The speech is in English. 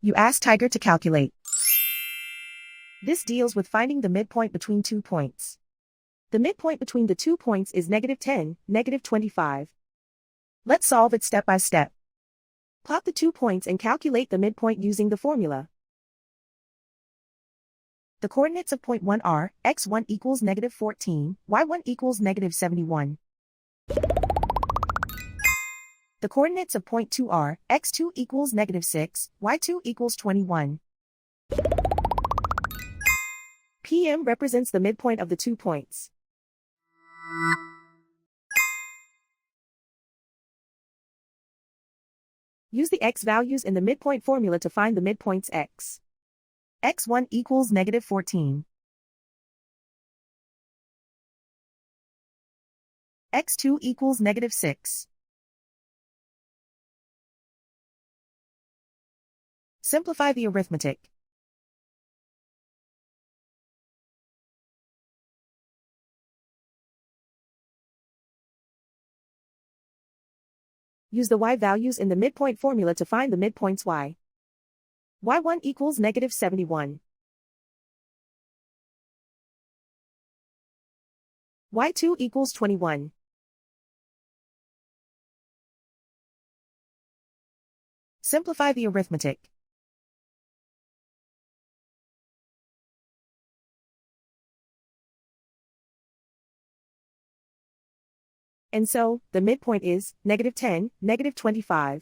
You ask Tiger to calculate. This deals with finding the midpoint between 2 points. The midpoint between the 2 points is -10, -25. Let's solve it step by step. Plot the 2 points and calculate the midpoint using the formula. The coordinates of point 1 are, x1 equals -14, y1 equals -71. The coordinates of point 2 are, x2 equals -6, y2 equals 21. PM represents the midpoint of the 2 points. Use the x values in the midpoint formula to find the midpoints x. x1 equals -14. x2 equals -6. Simplify the arithmetic. Use the y values in the midpoint formula to find the midpoints y. y1 equals -71. y2 equals 21. Simplify the arithmetic. And so, the midpoint is -10, -25.